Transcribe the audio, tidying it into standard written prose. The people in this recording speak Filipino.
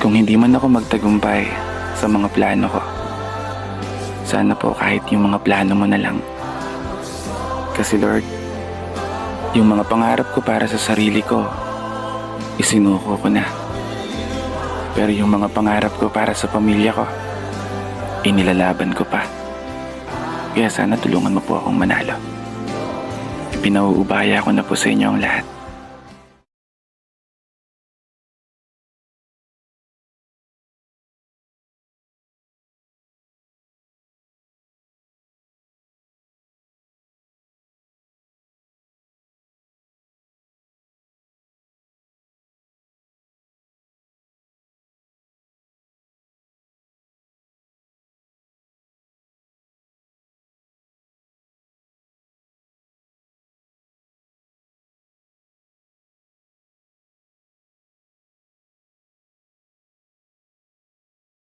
Kung hindi man ako magtagumpay sa mga plano ko, sana po kahit yung mga plano mo na lang. Kasi Lord, yung mga pangarap ko para sa sarili ko, isinuko ko na. Pero yung mga pangarap ko para sa pamilya ko, inilalaban ko pa. Kaya sana tulungan mo po akong manalo. Ipinauubaya ko na po sa inyo ang lahat.